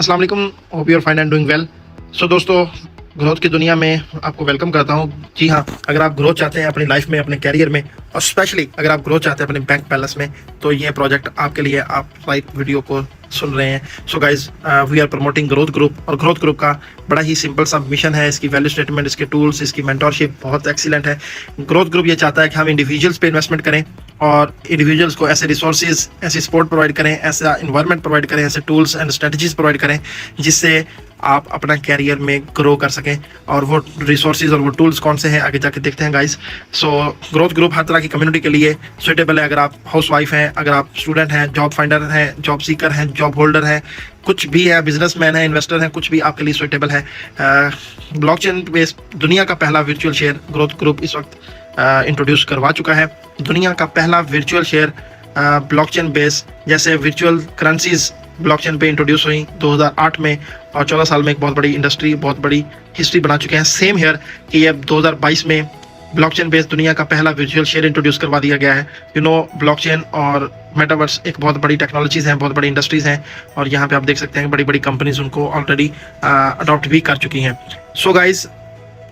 अस्सलाम वालेकुम, hope you are fine and doing well. So दोस्तों, ग्रोथ की दुनिया में आपको वेलकम करता हूँ। जी हाँ, अगर आप ग्रोथ चाहते हैं अपनी लाइफ में, अपने कैरियर में, और स्पेशली अगर आप ग्रोथ चाहते हैं अपने बैंक बैलेंस में, तो ये प्रोजेक्ट आपके लिए, आप राइट वीडियो को सुन रहे हैं। So guys, we are promoting growth group, और ग्रोथ ग्रुप का बड़ा ही सिंपल सा मिशन है। इसकी वैल्यू स्टेटमेंट, इसके टूल्स, इसकी मेंटोरशिप बहुत एक्सीलेंट है। ग्रोथ ग्रुप ये चाहता है कि हम इंडिविजुअल्स पे इन्वेस्टमेंट करें और इंडिविजुअल्स को ऐसे रिसोर्सेज, ऐसी सपोर्ट प्रोवाइड करें, ऐसा इन्वायरमेंट प्रोवाइड करें, ऐसे टूल्स एंड स्ट्रेटजीज प्रोवाइड करें जिससे आप अपना कैरियर में ग्रो कर सकें। और वो रिसोर्सेज और वो टूल्स कौन से हैं, आगे जाके देखते हैं गाइस। सो ग्रोथ ग्रुप हर तरह की कम्युनिटी के लिए सुटेबल है। अगर आप हाउस वाइफ हैं, अगर आप स्टूडेंट हैं, जॉब फाइंडर हैं, जॉब सीकर हैं, जॉब होल्डर हैं, कुछ भी है, बिजनेसमैन है, इन्वेस्टर हैं, कुछ भी आपके लिए सुटेबल है। ब्लॉकचेन बेस्ड दुनिया का पहला वर्चुअल शेयर ग्रोथ ग्रुप इस वक्त इंट्रोड्यूस करवा चुका है। दुनिया का पहला वर्चुअल शेयर ब्लॉकचेन बेस, जैसे वर्चुअल करेंसीज ब्लॉकचेन पे इंट्रोड्यूस हुई 2008 में, और 14 साल में एक बहुत बड़ी इंडस्ट्री, बहुत बड़ी हिस्ट्री बना चुके हैं। सेम हेयर कि ये 2022 में ब्लॉकचेन बेस्ड दुनिया का पहला वर्चुअल शेयर इंट्रोड्यूस करवा दिया गया है। ब्लॉकचेन और मेटावर्स एक बहुत बड़ी टेक्नोलॉजीज हैं, बहुत बड़ी इंडस्ट्रीज हैं, और यहाँ पे आप देख सकते हैं बड़ी बड़ी कंपनीज उनको ऑलरेडी अडॉप्ट भी कर चुकी हैं। सो गाइज,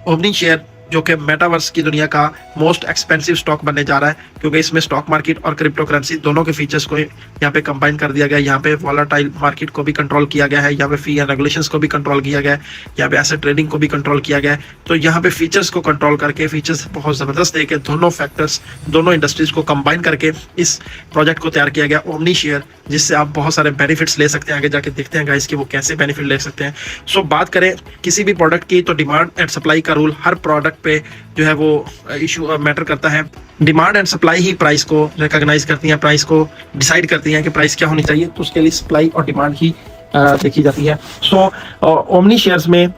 ओमनी शेयर जो कि मेटावर्स की दुनिया का मोस्ट एक्सपेंसिव स्टॉक बनने जा रहा है, क्योंकि इसमें स्टॉक मार्केट और क्रिप्टो करेंसी दोनों के फीचर्स को यहाँ पे कंबाइन कर दिया गया है। यहाँ पे वॉलेटाइल मार्केट को भी कंट्रोल किया गया है, यहाँ पे फी एंड रेगुलेशंस को भी कंट्रोल किया गया है, यहाँ पे एसेट ट्रेडिंग को भी कंट्रोल किया गया है। तो यहाँ पे फीचर्स को कंट्रोल करके, फीचर्स बहुत ज़बरदस्त देके, दोनों फैक्टर्स, दोनों इंडस्ट्रीज को कंबाइन करके इस प्रोजेक्ट को तैयार किया गया, ओमनी शेयर, जिससे आप बहुत सारे बेनिफिट्स ले सकते हैं। आगे जाके देखते हैं गाइस कि वो कैसे बेनिफिट ले सकते हैं। सो बात करें किसी भी प्रोडक्ट की, तो डिमांड एंड सप्लाई का रूल हर प्रोडक्ट पे जो है वो इशू मैटर करता है। Demand and supply he price को रिकॉग्नाइज करती हैं, प्राइस को डिसाइड करती हैं कि प्राइस क्या होनी चाहिए, तो उसके लिए सप्लाई और डिमांड ही देखी जाती है। सो ओमनी शेयर्स में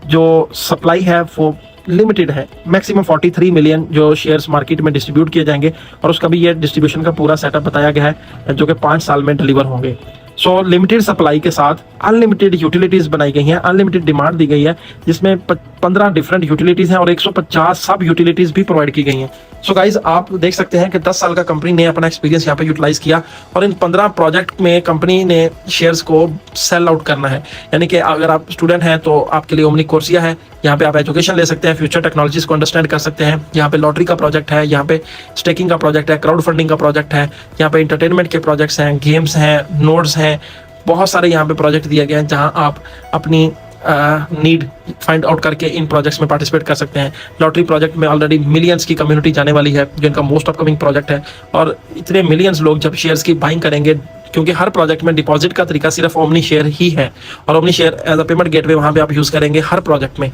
जो सप्लाई है वो लिमिटेड है। मैक्सिमम 43 मिलियन जो शेयर्स मार्केट में डिस्ट्रीब्यूट किए जाएंगे, और उसका भी ये डिस्ट्रीब्यूशन का पूरा सेटअप बताया गया है, जो कि 5 साल में डिलीवर होंगे। सो लिमिटेड सप्लाई के साथ अनलिमिटेड यूटिलिटीज बनाई गई हैं, अनलिमिटेड डिमांड दी गई है, जिसमें 15 डिफरेंट यूटिलिटीज हैं और 150 सब यूटिलिटीज भी प्रोवाइड की गई हैं। सो गाइज, आप देख सकते हैं कि 10 साल का कंपनी ने अपना एक्सपीरियंस यहाँ पे यूटिलाइज किया, और इन 15 प्रोजेक्ट में कंपनी ने शेयर्स को सेल आउट करना है। यानी कि अगर आप स्टूडेंट हैं तो आपके लिए ओमनी कोर्सिया है, यहाँ पे आप एजुकेशन ले सकते हैं, फ्यूचर टेक्नोलॉजीज को अंडरस्टैंड कर सकते हैं। यहाँ पे लॉटरी का प्रोजेक्ट है, यहाँ पे स्टेकिंग का प्रोजेक्ट है, क्राउड फंडिंग का प्रोजेक्ट है, यहाँ पे इंटरटेनमेंट के प्रोजेक्ट्स हैं, गेम्स हैं, नोड्स हैं, बहुत सारे यहाँ पे प्रोजेक्ट दिए गए हैं जहाँ आप अपनी नीड फाइंड आउट करके इन प्रोजेक्ट्स में पार्टिसिपेट कर सकते हैं। लॉटरी प्रोजेक्ट में ऑलरेडी मिलियंस की कम्युनिटी जाने वाली है, जो इनका मोस्ट अपकमिंग प्रोजेक्ट है, और इतने मिलियंस लोग जब शेयर्स की बाइंग करेंगे, क्योंकि हर प्रोजेक्ट में डिपॉजिट का तरीका सिर्फ ओमनी शेयर ही है, और Omni Share as a payment gateway वहाँ पे आप यूज़ करेंगे हर प्रोजेक्ट में।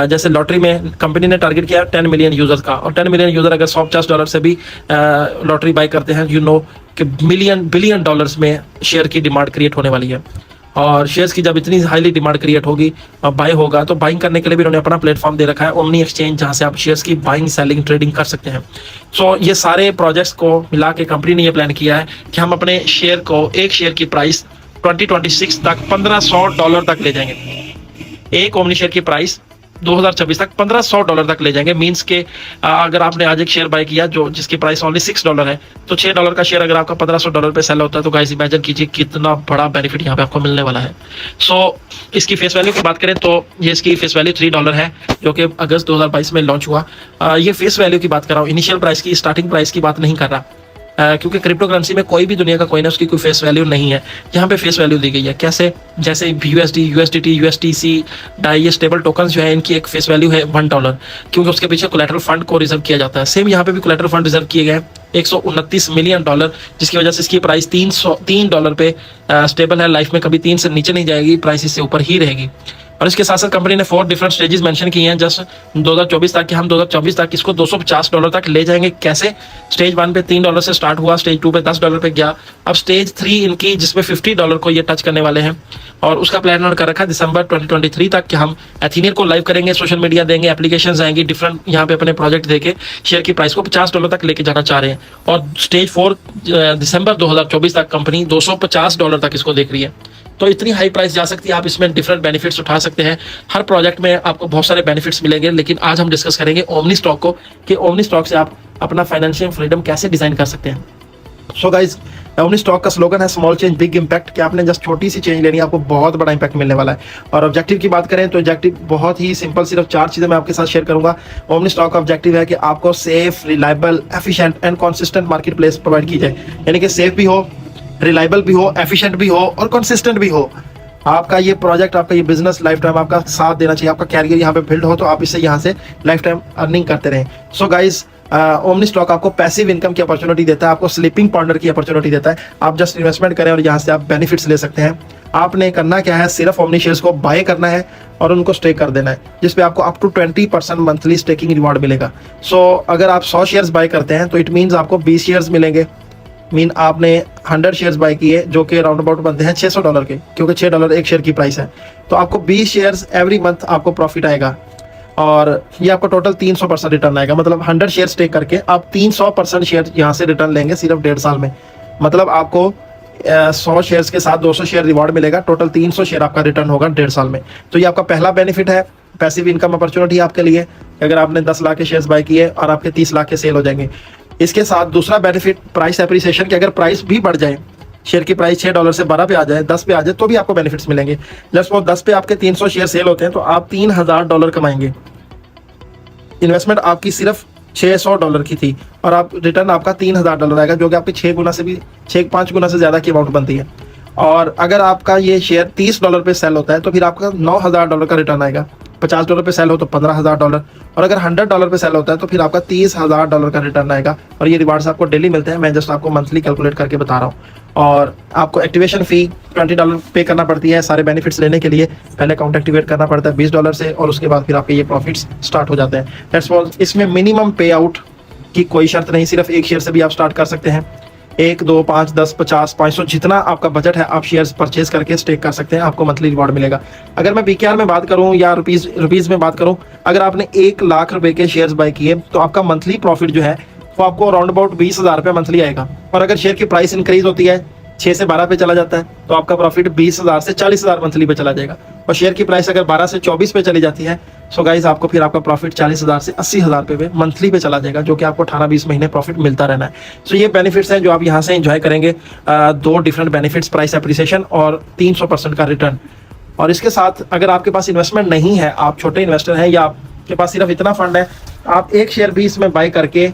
जैसे लॉटरी में कंपनी ने टारगेट किया 10 मिलियन यूजर्स का, और 10 मिलियन यूजर अगर $150 से भी लॉटरी बाई करते हैं, कि बिलियन डॉलर्स में शेयर की डिमांड क्रिएट होने वाली है। और शेयर्स की जब इतनी हाईली डिमांड क्रिएट होगी, बाय होगा, तो बाइंग करने के लिए भी उन्होंने अपना प्लेटफॉर्म दे रखा है, ओमनी एक्सचेंज, जहां से आप शेयर्स की बाइंग, सेलिंग, ट्रेडिंग कर सकते हैं। सो ये सारे प्रोजेक्ट्स को मिला के कंपनी ने ये प्लान किया है कि हम अपने शेयर को, एक शेयर की प्राइस 2026 तक $1500 तक ले जाएंगे। एक ओमनी शेयर की प्राइस 2026 तक $1500 तक ले जाएंगे। मींस के अगर आपने आज एक शेयर बाय किया जो जिसकी प्राइस ओनली $6 है, तो $6 का शेयर अगर आपका $1500 पे सेल होता है, तो गाइस इमेजिन कीजिए कितना बड़ा बेनिफिट यहाँ पे आपको मिलने वाला है। सो इसकी फेस वैल्यू की बात करें तो ये इसकी फेस वैल्यू $3 है, जो कि अगस्त 2022 में लॉन्च हुआ। ये फेस वैल्यू की बात कर रहा हूँ, इनिशियल प्राइस की, स्टार्टिंग प्राइस की बात नहीं कर रहा, क्योंकि क्रिप्टो करेंसी में कोई भी दुनिया का कोइन है, उसकी कोई फेस वैल्यू नहीं है। यहाँ पे फेस वैल्यू दी गई है कैसे, जैसे USD, USDT, USTC, डाई, ये स्टेबल टोकन्स जो है, इनकी एक फेस वैल्यू है $1, क्योंकि उसके पीछे कोलैटरल फंड को रिजर्व किया जाता है। सेम यहाँ पे भी कोलैटरल फंड रिजर्व किए गए $129 मिलियन, जिसकी वजह से इसकी प्राइस $3 पे स्टेबल है। लाइफ में कभी 3 से नीचे नहीं जाएगी, प्राइस इससे ऊपर ही रहेगी। और इसके साथ साथ कंपनी ने 4 डिफरेंट स्टेजेस मेंशन किए हैं जस्ट 2024 तक, कि हम 2024 तक इसको $250 तक ले जाएंगे। कैसे, स्टेज 1 पे $3 से स्टार्ट हुआ, स्टेज 2 पे $10 पे गया, अब स्टेज 3 इनकी जिसमें $50 को ये टच करने वाले हैं, और उसका प्लान कर रखा है दिसंबर 2023 तक कि हम एथीनियम को लाइव करेंगे, सोशल मीडिया देंगे, एप्लीकेशंस आएंगी, डिफरेंट यहाँ पे अपने प्रोजेक्ट देके शेयर की प्राइस को $50 तक लेके जाना चाह रहे हैं। और स्टेज 4 दिसंबर 2024 तक कंपनी $250 तक इसको देख रही है। तो इतनी हाई प्राइस जा सकती है, आप इसमें डिफरेंट बेनिफिट्स उठा सकते हैं। हर प्रोजेक्ट में आपको बहुत सारे बेनिफिट्स मिलेंगे, लेकिन आज हम डिस्कस करेंगे ओमनी स्टॉक को, कि ओमनी स्टॉक से आप अपना फाइनेंशियल फ्रीडम कैसे डिजाइन कर सकते हैं। सो गाइज, ओमनी स्टॉक का स्लोगन है स्मॉल चेंज बिग इम्पैक्ट, कि आपने जस्ट छोटी सी चेंज लेनी है, आपको बहुत बड़ा इम्पैक्ट मिलने वाला है। और ऑब्जेक्टिव की बात करें तो ऑब्जेक्टिव बहुत ही सिंपल, सिर्फ 4 चीज़ें मैं आपके साथ शेयर करूंगा। ओमनी स्टॉक का ऑब्जेक्टिव है कि आपको safe, reliable, efficient and consistent market place provide की जाए, यानी कि सेफ भी हो, रिलायबल भी हो, एफिशिएंट भी हो और कंसिस्टेंट भी हो। आपका ये प्रोजेक्ट, आपका ये बिजनेस लाइफ टाइम आपका साथ देना चाहिए, आपका कैरियर यहाँ पे बिल्ड हो तो आप इससे यहाँ से लाइफ टाइम अर्निंग करते रहें। सो गाइज, ओमनी स्टॉक आपको पैसिव इनकम की अपॉर्चुनिटी देता है, आपको स्लीपिंग पार्टनर की अपॉर्चुनिटी देता है। आप जस्ट इन्वेस्टमेंट करें और यहाँ से आप बेनिफिट्स ले सकते हैं। आपने करना क्या है, सिर्फ ओमनी शेयर्स को बाय करना है और उनको स्टेक कर देना है, जिसपे आपको up to 20% monthly staking reward मिलेगा। सो अगर आप 100 शेयर्स बाय करते हैं तो इट मीन्स आपको 20 शेयर्स मिलेंगे। मीन आपने 100 शेयर्स बाय किए जो कि राउंड अबाउट बनते हैं $600 के, क्योंकि $6 एक शेयर की प्राइस है। तो आपको 20 शेयर्स एवरी मंथ आपको प्रॉफिट आएगा और ये आपको टोटल 300% रिटर्न आएगा। मतलब 100 शेयर स्टेक करके आप 300% शेयर यहाँ से रिटर्न लेंगे सिर्फ 1.5 साल में। मतलब आपको 100 शेयर्स के साथ 200 शेयर रिवॉर्ड मिलेगा, टोटल 300 शेयर आपका रिटर्न होगा 1.5 साल में। तो ये आपका पहला बेनिफिट है, पैसिव इनकम अपॉर्चुनिटी आपके लिए। अगर आपने 10 लाख के शेयर्स बाय किए और आपके 30 लाख के सेल हो जाएंगे। इसके साथ दूसरा बेनिफिट प्राइस एप्रिसिएशन, कि अगर प्राइस भी बढ़ जाए, शेयर की प्राइस $6 से 12 पे आ जाए, 10 पे आ जाए, तो भी आपको बेनिफिट्स मिलेंगे। जस्ट वो 10 पे आपके 300 शेयर सेल होते हैं तो आप $3000 कमाएंगे। इन्वेस्टमेंट आपकी सिर्फ $600 की थी और आप रिटर्न आपका $3000 आएगा, जो कि आपके 6 गुना से भी 6-5 गुना से ज़्यादा की अमाउंट बनती है। और अगर आपका ये शेयर $30 पे सेल होता है तो फिर आपका $9000 का रिटर्न आएगा। $50 पे सेल हो तो $15000, और अगर $100 पे सेल होता है तो फिर आपका $30000 का रिटर्न आएगा। और ये रिवार्ड्स आपको डेली मिलते हैं, मैं जस्ट आपको मंथली कैलकुलेट करके बता रहा हूँ। और आपको एक्टिवेशन फ़ी $20 पे करना पड़ती है सारे बेनिफिट्स लेने के लिए। पहले अकाउंट एक्टिवेट करना पड़ता है $20 से, और उसके बाद फिर आपके ये प्रॉफिट्स स्टार्ट हो जाते हैं। That's all. इसमें मिनिमम पे आउट की कोई शर्त नहीं, सिर्फ एक शेयर से भी आप स्टार्ट कर सकते हैं। 1, 2, 5, 10, 50, 500 जितना आपका बजट है आप शेयर्स परचेज करके स्टेक कर सकते हैं, आपको मंथली रिवॉर्ड मिलेगा। अगर मैं BKR में बात करूं या रुपीज़ में बात करूं, अगर आपने 1 लाख रुपए के शेयर्स बाय किए तो आपका मंथली प्रॉफिट जो है वो आपको अराउंड अबाउट 20,000 रुपये मंथली आएगा। और अगर शेयर की प्राइस इंक्रीज होती है, 6 से 12 पे चला जाता है, तो आपका प्रॉफिट 20,000 से 40,000 मंथली पे चला जाएगा। और शेयर की प्राइस अगर 12 से 24 पे चली जाती है, सो गाइज आपको फिर आपका प्रॉफिट 40,000 से 80,000 पे मंथली पे चला जाएगा, जो कि आपको 18-20 महीने प्रॉफिट मिलता रहना है। सो ये बेनिफिट्स हैं जो आप यहाँ से एंजॉय करेंगे। 2 डिफरेंट बेनिफिट्स, प्राइस एप्रिसिएशन और 300% का रिटर्न। और इसके साथ अगर आपके पास इन्वेस्टमेंट नहीं है, आप छोटे इन्वेस्टर हैं या आपके पास सिर्फ इतना फंड है, आप 1 शेयर भी इसमें बाय करके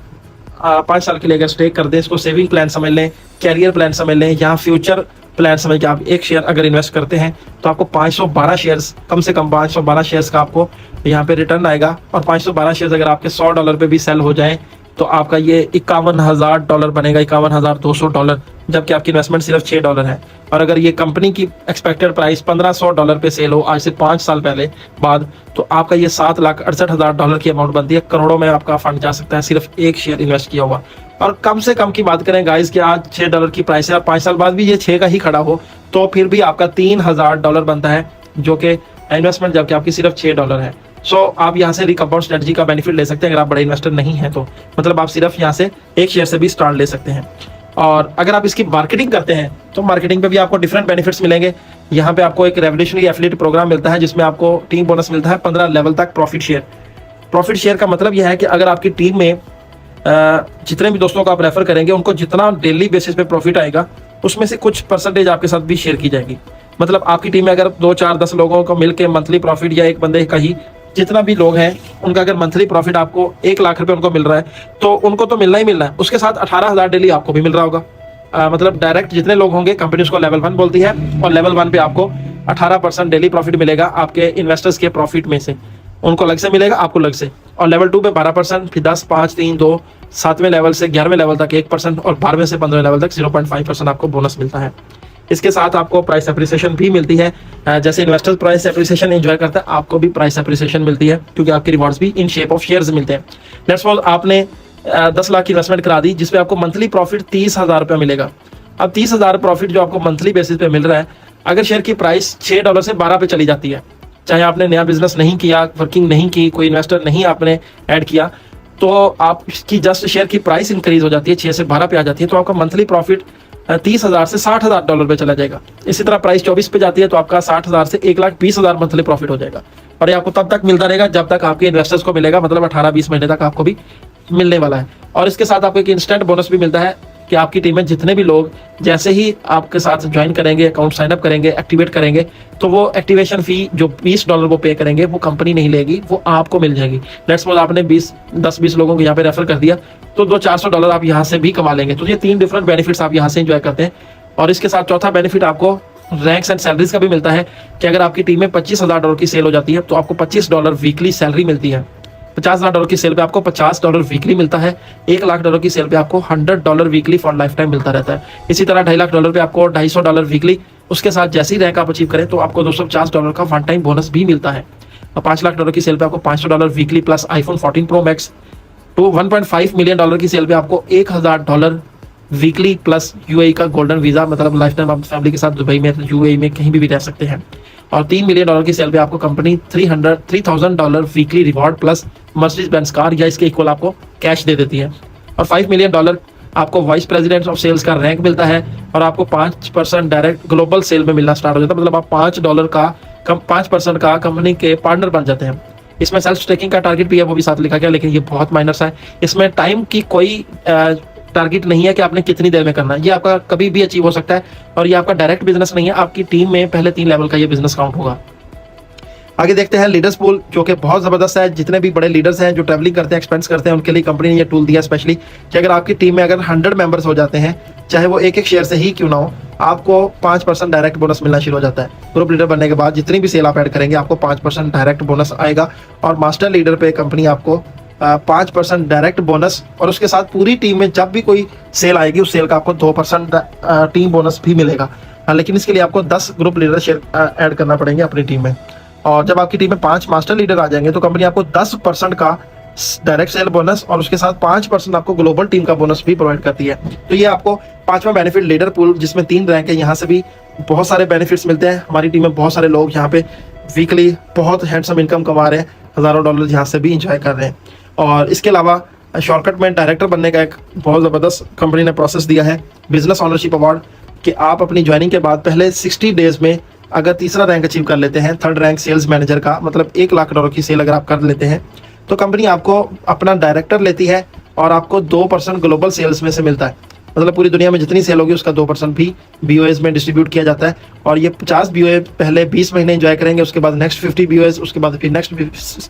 5 साल के लिए अगर स्टेक कर दें, इसको सेविंग प्लान समझ लें, कैरियर प्लान समझ लें, या फ्यूचर प्लान समझ के आप 1 शेयर अगर इन्वेस्ट करते हैं तो आपको 512 शेयर्स, कम से कम 512 शेयर्स का आपको यहाँ पे रिटर्न आएगा। और 512 शेयर्स अगर आपके $100 पे भी सेल हो जाए तो आपका ये $51,000 बनेगा, $51,200, जबकि आपकी इन्वेस्टमेंट सिर्फ $6 है। और अगर ये कंपनी की एक्सपेक्टेड प्राइस $1500 पे सेल हो आज से 5 साल पहले बाद, तो आपका ये $7,68,000 की अमाउंट बनती है। करोड़ों में आपका फंड जा सकता है सिर्फ 1 शेयर इन्वेस्ट किया हुआ। और कम से कम की बात करें गाइस कि आज $6 की प्राइस है और 5 साल बाद भी ये 6 का ही खड़ा हो, तो फिर भी आपका $3000 बनता है, जो कि इन्वेस्टमेंट जबकि आपकी सिर्फ $6 है। सो आप यहाँ से रिकम्पाउंड स्ट्रेटजी का बेनिफिट ले सकते हैं अगर आप बड़े इन्वेस्टर नहीं हैं तो। मतलब आप सिर्फ यहाँ से 1 शेयर से भी स्टार्ट ले सकते हैं। और अगर आप इसकी मार्केटिंग करते हैं तो मार्केटिंग पे भी आपको डिफरेंट बेनिफिट्स मिलेंगे। यहाँ पे आपको एक रेवोल्यूशनरी एफिलिएट प्रोग्राम मिलता है, जिसमें आपको टीम बोनस मिलता है 15 लेवल तक प्रॉफिट शेयर। प्रॉफिट शेयर का मतलब यह है कि अगर आपकी टीम में जितने भी दोस्तों को आप रेफर करेंगे, उनको जितना डेली बेसिस पे प्रॉफिट आएगा, उसमें से कुछ परसेंटेज आपके साथ भी शेयर की जाएगी। मतलब आपकी टीम में अगर 2, 4, 10 लोगों को मिलकर मंथली प्रॉफिट, या एक बंदे का ही जितना भी लोग हैं उनका अगर मंथली प्रॉफिट आपको 1 लाख रुपए उनको मिल रहा है, तो उनको तो मिलना ही मिलना है, उसके साथ 18,000 डेली आपको भी मिल रहा होगा। मतलब डायरेक्ट जितने लोग होंगे, कंपनी उसको लेवल 1 बोलती है, और लेवल 1 पे आपको 18% डेली प्रॉफिट मिलेगा आपके इन्वेस्टर्स के प्रॉफिट में से। उनको अलग से मिलेगा, आपको अलग से। और लेवल 2 पे 12%, फिर 10, 5, 3, 2, 7वें लेवल से 11वें लेवल तक 1%, और 12वें से 15वें लेवल तक 0.5% आपको बोनस मिलता है। इसके साथ आपको प्राइस एप्रिसिएशन भी मिलती है। जैसे इन्वेस्टर्स प्राइस एप्रिसिएशन एंजॉय करता है, आपको भी प्राइस एप्रिसिएशन मिलती है, क्योंकि आपके रिवॉर्ड्स भी इन शेप ऑफ शेयर्स मिलते हैं। लेट्स सपोज आपने 10 लाख की इन्वेस्टमेंट करा दी, जिसपे आपको मंथली प्रॉफिट 30,000 रुपया मिलेगा। अब 30,000 प्रॉफिट जो आपको मंथली बेसिस पे मिल रहा है, अगर शेयर की प्राइस $6 से 12 पे चली जाती है, चाहे आपने नया बिजनेस नहीं किया, वर्किंग नहीं की, कोई इन्वेस्टर नहीं आपने ऐड किया, तो आपकी जस्ट शेयर की प्राइस इंक्रीज हो जाती है, 6 से 12 पे आ जाती है, तो आपका मंथली प्रॉफिट 30,000 से $60,000 पे चला जाएगा। इसी तरह प्राइस 24 पे जाती है तो आपका 60,000 से 1,20,000 मंथली प्रॉफिट हो जाएगा। और ये आपको तब तक मिलता रहेगा जब तक आपके इन्वेस्टर्स को मिलेगा, मतलब 18-20 महीने तक आपको भी मिलने वाला है। और इसके साथ आपको एक इंस्टेंट बोनस भी मिलता है कि आपकी टीम में जितने भी लोग जैसे ही आपके साथ ज्वाइन करेंगे, अकाउंट साइन अप करेंगे, एक्टिवेट करेंगे, तो वो एक्टिवेशन फी जो $20 वो पे करेंगे वो कंपनी नहीं लेगी, वो आपको मिल जाएगी। लेट्स सपोज आपने 10-20 लोगों को यहाँ पे रेफर कर दिया, तो $200-400 आप यहाँ से भी कमा लेंगे। तो ये 3 डिफरेंट बेनिफिट्स आप यहाँ से एंजॉय करते हैं। और इसके साथ चौथा बेनिफिट आपको रैंक्स एंड सैलरीज का भी मिलता है कि अगर आपकी टीम में $25,000 की सेल हो जाती है तो आपको $25 वीकली सैलरी मिलती है। $50,000 की सेल पे आपको $50 वीकली मिलता है। $1,00,000 की सेल पे आपको $100 वीकली फॉर लाइफ टाइम मिलता रहता है। इसी तरह $2.5 पे आपको $250 वीकली। उसके साथ जैसे ही रैंक आप अचीव करें तो आपको $250 का वन टाइम बोनस भी मिलता है। और $5,00,000 की सेल पे आपको $500 weekly plus iPhone 14 Pro Max। तो $1.5 मिलियन की सेल पे आपको $1,000 वीकली प्लस यूएई का गोल्डन वीजा, मतलब लाइफ टाइम आप फैमिली के साथ दुबई में, यूएई में कहीं भी रह सकते हैं। और $3 मिलियन की सेल पे आपको company $3,000 weekly reward plus Mercedes Benz car या इसके इक्वल आपको कैश दे देती है। और $5 मिलियन आपको वाइस प्रेसिडेंट ऑफ सेल्स का रैंक मिलता है और आपको 5% डायरेक्ट ग्लोबल सेल में मिलना स्टार्ट हो जाता है। मतलब आप $5 का कंपनी के पार्टनर बन जाते हैं। इसमें सेल्फ स्टेकिंग का टारगेट भी है, वो भी साथ लिखा गया, लेकिन ये बहुत माइनर है। इसमें टाइम की कोई टारगेट नहीं है कि आपने कितनी देर में करना है, ये आपका कभी भी अचीव हो सकता है। और ये आपका डायरेक्ट बिजनेस नहीं है, आपकी टीम में पहले 3 लेवल का ये बिजनेस काउंट होगा। आगे देखते हैं लीडर्स पूल, जो कि बहुत ज़बरदस्त है। जितने भी बड़े लीडर्स हैं जो ट्रैवलिंग करते हैं, एक्सपेंस करते हैं, उनके लिए कंपनी ने ये टूल दिया स्पेशली कि अगर आपकी टीम में अगर 100 मेंबर्स हो जाते हैं, चाहे वो एक शेयर से ही क्यों ना हो, आपको 5% डायरेक्ट बोनस मिलना शुरू हो जाता है। ग्रुप लीडर बनने के बाद जितनी भी सेल आप ऐड करेंगे आपको 5% डायरेक्ट बोनस आएगा। और मास्टर लीडर पे कंपनी आपको 5% डायरेक्ट बोनस, और उसके साथ पूरी टीम में जब भी कोई सेल आएगी उस सेल का आपको 2% टीम बोनस भी मिलेगा। लेकिन इसके लिए आपको 10 ग्रुप लीडर शेयर ऐड करना पड़ेंगे अपनी टीम में। और जब आपकी टीम में 5 मास्टर लीडर आ जाएंगे तो कंपनी आपको 10% का डायरेक्ट सेल बोनस और उसके साथ 5% आपको ग्लोबल टीम का बोनस भी प्रोवाइड करती है। तो ये आपको 5वां बेनिफिट लीडर पूल, जिसमें 3 रैंक है, यहाँ से भी बहुत सारे बेनिफिट्स मिलते हैं। हमारी टीम में बहुत सारे लोग यहाँ पे वीकली बहुत हैंडसम इनकम कमा रहे हैं, हज़ारों डॉलर यहाँ से भी इंजॉय कर रहे हैं। और इसके अलावा शॉर्टकट में डायरेक्टर बनने का एक बहुत ज़बरदस्त कंपनी ने प्रोसेस दिया है, बिजनेस ऑनरशिप अवार्ड, कि आप अपनी ज्वाइनिंग के बाद पहले 60 डेज में अगर तीसरा रैंक अचीव कर लेते हैं, 3rd रैंक सेल्स मैनेजर का, मतलब $1,00,000 की सेल अगर आप कर लेते हैं, तो कंपनी आपको अपना डायरेक्टर लेती है और आपको 2% ग्लोबल सेल्स में से मिलता है। मतलब पूरी दुनिया में जितनी सेल होगी उसका 2% भी BOAs में डिस्ट्रीब्यूट किया जाता है। और ये 50 BOA पहले 20 महीने एंजॉय करेंगे, उसके बाद नेक्स्ट 50 BOAs, उसके बाद फिर नेक्स्ट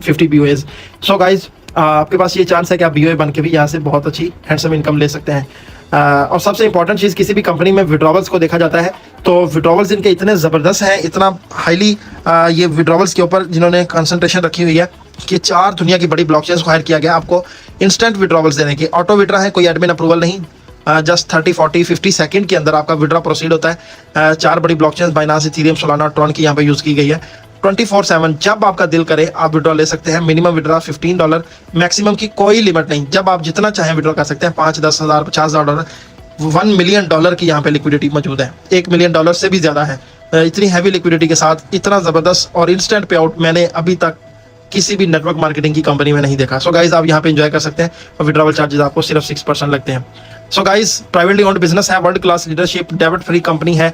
50 BOAs। सो गाइज, आपके पास ये चांस है कि आप BOA बन के भी यहाँ से बहुत अच्छी हैंडसम इनकम ले सकते हैं। और सबसे इंपॉर्टेंट चीज़, किसी भी कंपनी में विड्रॉवल्स को देखा जाता है तो विड्रॉवल्स इनके इतने ज़बरदस्त हैं, इतना हाईली ये विड्रॉवल्स के ऊपर जिन्होंने कंसंट्रेशन रखी हुई है कि 4 दुनिया की बड़ी ब्लॉकचेन्स को हायर किया गया आपको इंस्टेंट विड्रॉवल्स देने की। ऑटो विड्रा है, कोई एडमिन अप्रूवल नहीं, जस्ट 30, 40, 50 सेकंड के अंदर आपका विड्रा प्रोसीड होता है। 4 बड़ी blockchains Binance, Ethereum, Solana, Tron की यहाँ पे यूज़ की गई है। 24/7 जब आपका दिल करे आप विड्रॉ ले सकते हैं। मिनिमम विड्रॉ $15, मैक्सिमम की कोई लिमिट नहीं, जब आप जितना चाहें विड्रॉ कर सकते हैं। 5, 10 हज़ार, $50, $1 मिलियन की यहाँ पे लिक्विडिटी मौजूद है। $1 मिलियन से भी ज़्यादा है। इतनी हैवी लिक्विडिटी के साथ इतना ज़बरदस्त और इंस्टेंट पे आउट मैंने अभी तक किसी भी नेटवर्क मार्केटिंग की कंपनी में नहीं देखा। सो गाइज, आप यहाँ पे एंजॉय कर सकते हैं और विड्रॉवल चार्जेस आपको सिर्फ 6% लगते हैं। So guys, privately owned business है, वर्ल्ड क्लास लीडरशिप, डेबिट फ्री कंपनी है।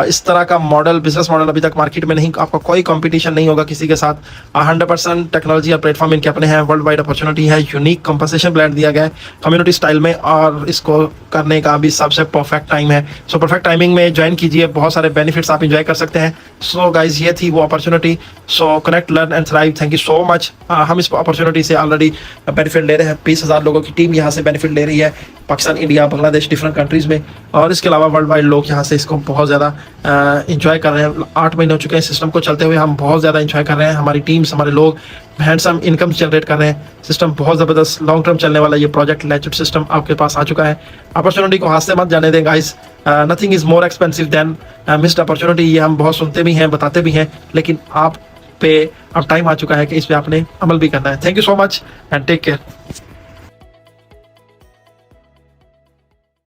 इस तरह का मॉडल, बिजनेस मॉडल अभी तक मार्केट में नहीं, आपका कोई कंपटीशन नहीं होगा किसी के साथ। 100% टेक्नोलॉजी और प्लेटफॉर्म इनके अपने हैं, वर्ल्ड वाइड अपॉर्चुनिटी है, यूनिक कंपनसेशन प्लान दिया गया है कम्युनिटी स्टाइल में, और इसको करने का भी सबसे परफेक्ट टाइम है। सो परफेक्ट टाइमिंग में ज्वाइन कीजिए, बहुत सारे बेनिफिट्स आप इंजॉय कर सकते हैं। सो गाइज, ये थी वो opportunity. So connect, learn and thrive. Thank you so much. हम इस अपॉर्चुनिटी से ऑलरेडी बेनिफिट ले रहे हैं। 20,000 लोगों की टीम यहाँ से बेनिफिट ले रही है, Pakistan, India, Bangladesh, different countries में। और इसके अलावा वर्ल्ड वाइड लोग यहाँ से इसको बहुत ज़्यादा इंजॉय कर रहे हैं। 8 महीने हो चुके हैं सिस्टम को चलते हुए, हम बहुत ज़्यादा इंजॉय कर रहे हैं। हमारी टीम्स, हमारे लोग हैंडसम इनकम जनरेट कर रहे हैं। सिस्टम बहुत ज़बरदस्त, लॉन्ग टर्म चलने वाला ये प्रोजेक्ट लेजिट सिस्टम आपके पास आ चुका है। अपॉर्चुनिटी को हाथ से मत जाने दें guys. Nothing is more expensive than missed opportunity. ये हम बहुत सुनते भी हैं, बताते भी हैं, लेकिन आप पे अब टाइम आ चुका है कि इस पर आपने अमल भी करना है। Thank you so much and take care.